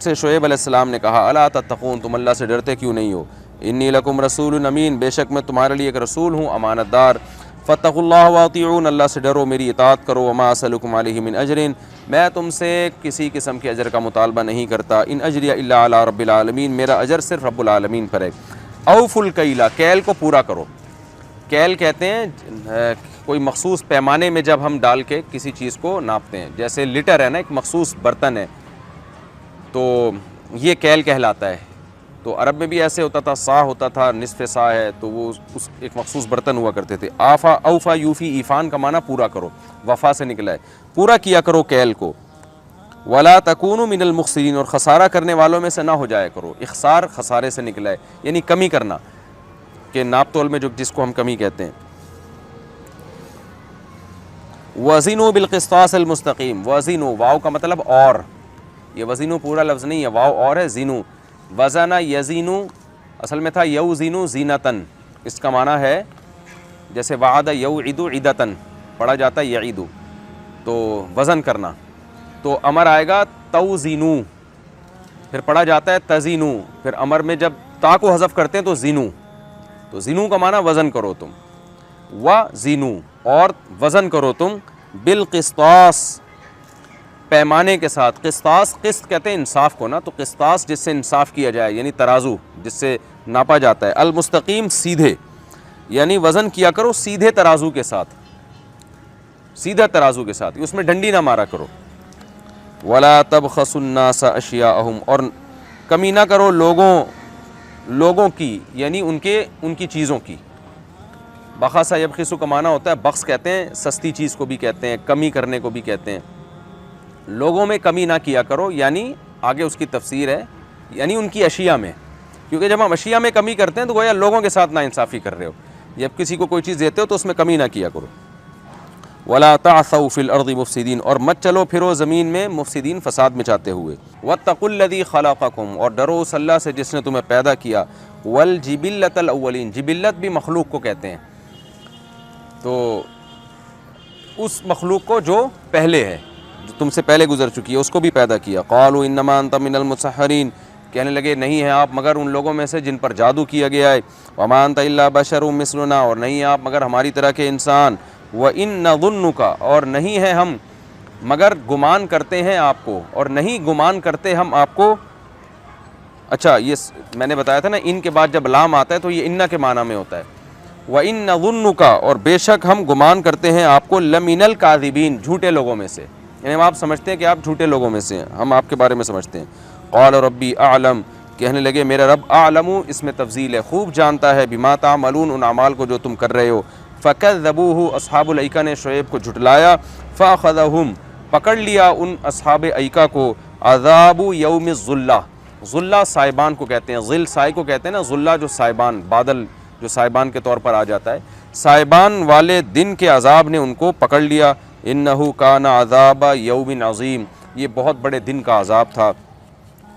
سے شعیب علیہ السلام نے کہا الا تتقون، تم اللہ سے ڈرتے کیوں نہیں ہو؟ انی لکم رسول امین، بے شک میں تمہارے لیے ایک رسول ہوں امانت دار۔ فاتقوا اللہ واطیعون، اللہ سے ڈرو میری اطاعت کرو۔ وما اسألکم علیہ من اجر، میں تم سے کسی قسم کے اجر کا مطالبہ نہیں کرتا۔ ان اجری الا علی رب العالمین، میرا اجر صرف رب العالمین پر ہے۔ اوفوا الکیل، کیل کو پورا کرو۔ کیل کہتے ہیں کوئی مخصوص پیمانے میں جب ہم ڈال کے کسی چیز کو ناپتے ہیں، جیسے لیٹر ہے نا، ایک مخصوص برتن ہے تو یہ کیل کہلاتا ہے۔ تو عرب میں بھی ایسے ہوتا تھا، سا ہوتا تھا، نصف سا ہے تو وہ اس ایک مخصوص برتن ہوا کرتے تھے۔ آفا اوفا یوفی، ایفان کا معنی پورا کرو، وفا سے نکلا ہے، پورا کیا کرو کیل کو۔ ولا تکونوا من المخسرین، اور خسارہ کرنے والوں میں سے نہ ہو جایا کرو۔ اخسار خسارے سے نکلا ہے، یعنی کمی کرنا، کہ ناپ تول میں جس کو ہم کمی کہتے ہیں۔ وزنوا بالقسطاس المستقیم، وزنوا واو کا مطلب اور، یہ وزنو پورا لفظ نہیں ہے، واو اور ہے، زینو، وزن یزینو اصل میں تھا یوزینو زینتن، اس کا معنی ہے جیسے وعد یوعد عدتن، پڑھا جاتا ہے یعیدو، تو وزن کرنا، تو امر آئے گا توزینو، پھر پڑھا جاتا ہے تزینو، پھر امر میں جب تا کو حذف کرتے ہیں تو زینو، تو زینو کا معنی وزن کرو تم، وزینو اور وزن کرو تم، بالقسطاس پیمانے کے ساتھ۔ قسطاس، قسط کہتے ہیں انصاف کو نا، تو قسطاس جس سے انصاف کیا جائے، یعنی ترازو جس سے ناپا جاتا ہے۔ المستقیم، سیدھے، یعنی وزن کیا کرو سیدھے ترازو کے ساتھ، سیدھا ترازو کے ساتھ، اس میں ڈنڈی نہ مارا کرو۔ ولا تبخسوا الناس اشیاءہم، اور کمی نہ کرو لوگوں کی، یعنی ان کی چیزوں کی۔ بخسا یبخسو کا معنی ہوتا ہے، بخس کہتے ہیں سستی چیز کو بھی کہتے ہیں، کمی کرنے کو بھی کہتے ہیں۔ لوگوں میں کمی نہ کیا کرو، یعنی آگے اس کی تفسیر ہے، یعنی ان کی اشیاء میں، کیونکہ جب ہم اشیاء میں کمی کرتے ہیں تو گویا لوگوں کے ساتھ ناانصافی کر رہے ہو۔ جب کسی کو کوئی چیز دیتے ہو تو اس میں کمی نہ کیا کرو۔ ولا تعثوا فی الارض مفسدین، اور مت چلو پھرو زمین میں مفسدین، فساد مچاتے ہوئے۔ واتقوا الذی خلقکم، اور ڈرو اس اللہ سے جس نے تمہیں پیدا کیا۔ والجبلۃ الاولین، جبلت بھی مخلوق کو کہتے ہیں، تو اس مخلوق کو جو پہلے ہے، جو تم سے پہلے گزر چکی ہے، اس کو بھی پیدا کیا۔ قالوا انما انت من المسحرین، کہنے لگے نہیں ہیں آپ مگر ان لوگوں میں سے جن پر جادو کیا گیا ہے۔ وما انت الا بشر مثلنا، اور نہیں آپ مگر ہماری طرح کے انسان۔ وان نظنک، اور نہیں ہے ہم مگر گمان کرتے ہیں آپ کو، اور نہیں گمان کرتے ہم آپ کو۔ اچھا، یہ میں نے بتایا تھا نا، ان کے بعد جب لام آتا ہے تو یہ انّا کے معنی میں ہوتا ہے۔ وَإِن نَظُنُّكَ، اور بے شک ہم گمان کرتے ہیں آپ کو، لَمِنَ الْكَاذِبِينَ، جھوٹے لوگوں میں سے، یعنی آپ سمجھتے ہیں کہ آپ جھوٹے لوگوں میں سے ہیں، ہم آپ کے بارے میں سمجھتے ہیں۔ قال ربی اعلم، کہنے لگے میرا رب، اعلم اس میں تفضیل ہے، خوب جانتا ہے، بما تعملون، ان اعمال کو جو تم کر رہے ہو۔ فَكَذَّبُوهُ، اصحاب الایکہ نے شعیب کو جھٹلایا، فَأَخَذَهُمْ، پکڑ لیا ان اصحاب ایکہ کو، عذاب یوم الظلہ، ظلہ سائبان کو کہتے ہیں، ظل سائے کو کہتے ہیں نا، ظلہ جو سائبان، بادل جو سائبان کے طور پر آ جاتا ہے، سائبان والے دن کے عذاب نے ان کو پکڑ لیا۔ انہو کان عذاب یوم عظیم، یہ بہت بڑے دن کا عذاب تھا۔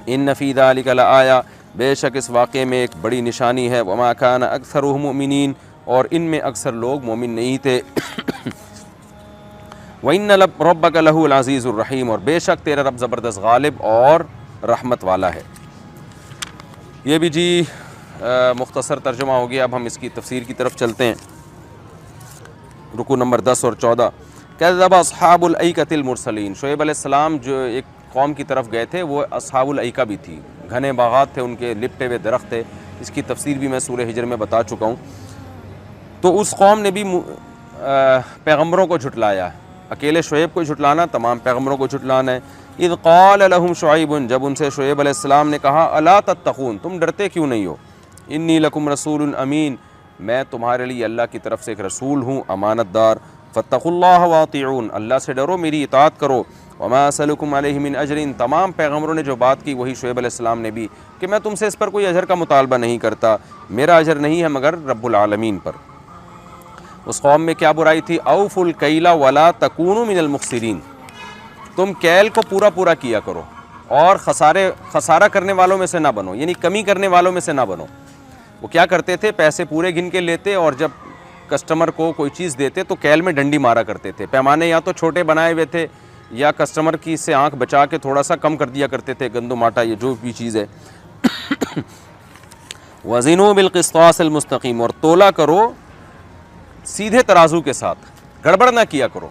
ان فی ذلک لآیہ، بے شک اس واقعے میں ایک بڑی نشانی ہے۔ وما کان اکثرهم مؤمنین، اور ان میں اکثر لوگ مومن نہیں تھے۔ وَإِنَّ رَبَّكَ لَهُ الْعَزِيزُ الرَّحِيمُ، اور بے شک تیرا رب زبردست غالب اور رحمت والا ہے۔ یہ بھی جی مختصر ترجمہ ہو گیا، اب ہم اس کی تفسیر کی طرف چلتے ہیں۔ رکوع نمبر 10 اور 14۔ کذب اصحاب الایکۃ المرسلین، شعیب علیہ السلام جو ایک قوم کی طرف گئے تھے، وہ اصحاب الایکہ بھی تھی، گھنے باغات تھے ان کے، لپٹے ہوئے درخت تھے، اس کی تفسیر بھی میں سورہ ہجر میں بتا چکا ہوں۔ تو اس قوم نے بھی پیغمبروں کو جھٹلایا، اکیلے شعیب کو جھٹلانا، تمام پیغمبروں کو جھٹلانا ہے۔ اذ قال لهم شعیب، جب ان سے شعیب علیہ السلام نے کہا، الا تتقون، تم ڈرتے کیوں نہیں ہو؟ انی لکم رسول امین، میں تمہارے لیے اللہ کی طرف سے ایک رسول ہوں، امانت دار۔ فاتقوا اللہ واطیعون، اللہ سے ڈرو، میری اطاعت کرو۔ وما اسألکم علیہ من اجر، تمام پیغمبروں نے جو بات کی وہی شعیب علیہ السلام نے بھی، کہ میں تم سے اس پر کوئی اجر کا مطالبہ نہیں کرتا، میرا اجر نہیں ہے مگر رب العالمین پر۔ اس قوم میں کیا برائی تھی؟ اوفوا الکیل ولا تکونوا من المخسرین، تم کیل کو پورا پورا کیا کرو اور خسارہ کرنے والوں میں سے نہ بنو، یعنی کمی کرنے والوں میں سے نہ بنو۔ وہ کیا کرتے تھے؟ پیسے پورے گن کے لیتے، اور جب کسٹمر کو کوئی چیز دیتے تو کیل میں ڈنڈی مارا کرتے تھے۔ پیمانے یا تو چھوٹے بنائے ہوئے تھے یا کسٹمر کی سے آنکھ بچا کے تھوڑا سا کم کر دیا کرتے تھے گندم آٹا یہ جو بھی چیز ہے. وزنوا بالقسطاس المستقیم، اور تولا کرو سیدھے ترازو کے ساتھ، گڑبڑ نہ کیا کرو.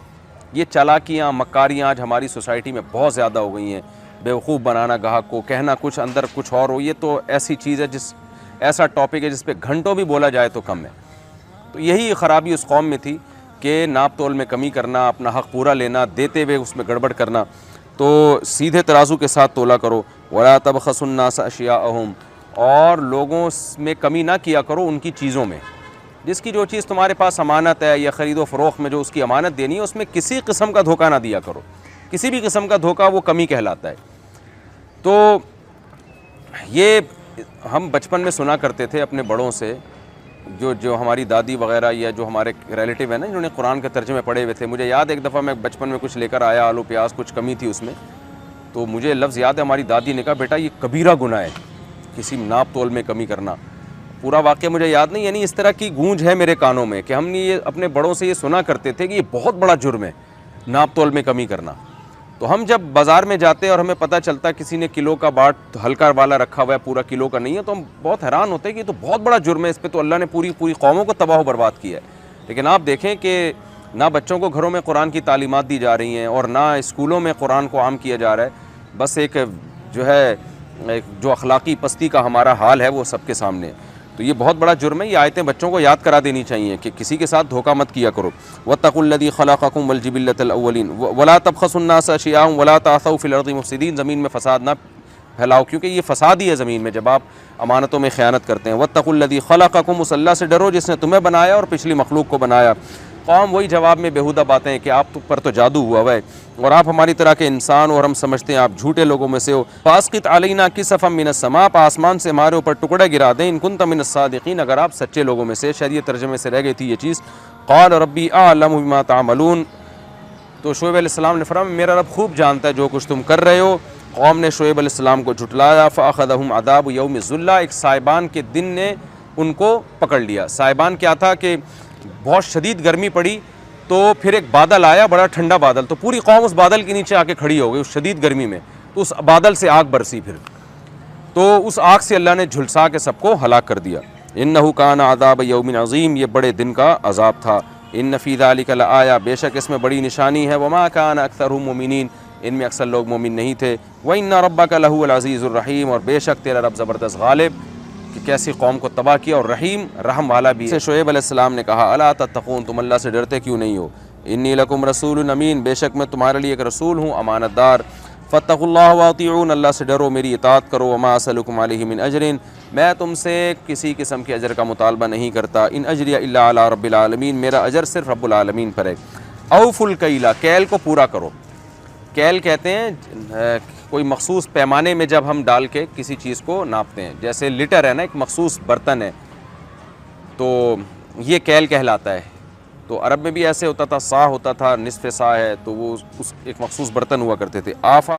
یہ چالاکیاں مکاریاں آج ہماری سوسائٹی میں بہت زیادہ ہو گئی ہیں. بیوقوف بنانا گاہک کو، کہنا کچھ اندر کچھ اور ہو. یہ تو ایسی چیز ہے ایسا ٹاپک ہے جس پہ گھنٹوں بھی بولا جائے تو کم ہے. تو یہی خرابی اس قوم میں تھی کہ ناپ تول میں کمی کرنا، اپنا حق پورا لینا، دیتے ہوئے اس میں گڑبڑ کرنا. تو سیدھے ترازو کے ساتھ تولا کرو. ولا تبخسوا الناس اشیاءہم، اور لوگوں میں کمی نہ کیا کرو ان کی چیزوں میں. جس کی جو چیز تمہارے پاس امانت ہے یا خرید و فروخت میں جو اس کی امانت دینی ہے، اس میں کسی قسم کا دھوکہ نہ دیا کرو. کسی بھی قسم کا دھوکہ وہ کمی کہلاتا ہے. تو یہ ہم بچپن میں سنا کرتے تھے اپنے بڑوں سے، جو ہماری دادی وغیرہ یا جو ہمارے ریلیٹیو ہیں نا جنہوں نے قرآن کے ترجمے پڑھے ہوئے تھے. مجھے یاد ایک دفعہ میں بچپن میں کچھ لے کر آیا، آلو پیاز کچھ کمی تھی اس میں، تو مجھے لفظ یاد ہے ہماری دادی نے کہا بیٹا یہ کبیرہ گناہ ہے کسی ناپ تول میں کمی کرنا. پورا واقعہ مجھے یاد نہیں، یعنی اس طرح کی گونج ہے میرے کانوں میں کہ ہم نے یہ اپنے بڑوں سے یہ سنا کرتے تھے کہ یہ بہت بڑا جرم ہے ناپ تول میں کمی کرنا. تو ہم جب بازار میں جاتے اور ہمیں پتہ چلتا کسی نے کلو کا باٹ ہلکا والا رکھا ہوا ہے پورا کلو کا نہیں ہے، تو ہم بہت حیران ہوتے ہیں کہ یہ تو بہت بڑا جرم ہے، اس پہ تو اللہ نے پوری قوموں کو تباہ و برباد کیا ہے. لیکن آپ دیکھیں کہ نہ بچوں کو گھروں میں قرآن کی تعلیمات دی جا رہی ہیں اور نہ اسکولوں میں قرآن کو عام کیا جا رہا ہے. بس ایک جو اخلاقی پستی کا ہمارا حال ہے وہ سب کے سامنے ہے. تو یہ بہت بڑا جرم ہے. یہ آیتیں بچوں کو یاد کرا دینی چاہیے کہ کسی کے ساتھ دھوکہ مت کیا کرو. واتقوا الذی خلقکم والجبلۃ الاولین ولا تبخسوا الناس اشیاءهم ولا تعثوا فی الارض مفسدین، زمین میں فساد نہ پھیلاؤ کیونکہ یہ فساد ہی ہے زمین میں جب آپ امانتوں میں خیانت کرتے ہیں. واتقوا الذی خلقکم، اس اللہ سے ڈرو جس نے تمہیں بنایا اور پچھلی مخلوق کو بنایا. قوم وہی جواب میں بیہودہ باتیں ہیں کہ آپ پر تو جادو ہوا ہوا ہے اور آپ ہماری طرح کے انسان ہو اور ہم سمجھتے ہیں آپ جھوٹے لوگوں میں سے ہو. فاسقط علینا کسفا من السماء، آسمان سے ہمارے اوپر ٹکڑے گرا دیں. ان کنت من الصادقین، اگر آپ سچے لوگوں میں سے. شاید یہ ترجمے سے رہ گئی تھی یہ چیز. قال ربی اعلم بما تعملون، تو شعیب علیہ السلام نے فرمایا میرا رب خوب جانتا ہے جو کچھ تم کر رہے ہو. قوم نے شعیب علیہ السلام کو جھٹلایا. فاخذہم عذاب یوم الذلہ، ایک سائبان کے دن نے ان کو پکڑ لیا. سائبان کیا تھا کہ بہت شدید گرمی پڑی تو پھر ایک بادل آیا، بڑا ٹھنڈا بادل، تو پوری قوم اس بادل کے نیچے آ کے کھڑی ہو گئی اس شدید گرمی میں. تو اس بادل سے آگ برسی، پھر تو اس آگ سے اللہ نے جھلسا کے سب کو ہلاک کر دیا. انہ کان عذاب یوم عظیم، یہ بڑے دن کا عذاب تھا. ان فی ذلک لآیہ، بے شک اس میں بڑی نشانی ہے. وما کان اکثرهم مؤمنین، ان میں اکثر لوگ مومن نہیں تھے. وان ربک لہو العزیز الرحیم، اور بے شک تیرا رب زبردست غالب کہ کیسی قوم کو تباہ کیا، اور رحیم رحم والا بھی ہے. شعیب علیہ السلام نے کہا الا تتقون، تم اللہ سے ڈرتے کیوں نہیں ہو. انی لکم رسول امین، بے شک میں تمہارے لیے ایک رسول ہوں امانت دار. فاتقوا اللہ واطیعون، اللہ سے ڈرو میری اطاعت کرو. وما اسألکم علیہ من اجر، میں تم سے کسی قسم کے اجر کا مطالبہ نہیں کرتا. ان اجری الا علی رب العالمین، میرا اجر صرف رب العالمین پر ہے. اوفوا الکیل، کیل کو پورا کرو. کیل کہتے ہیں کوئی مخصوص پیمانے میں جب ہم ڈال کے کسی چیز کو ناپتے ہیں، جیسے لیٹر ہے نا، ایک مخصوص برتن ہے تو یہ کیل کہلاتا ہے. تو عرب میں بھی ایسے ہوتا تھا، سا ہوتا تھا، نصف سا ہے، تو وہ ایک مخصوص برتن ہوا کرتے تھے. آفا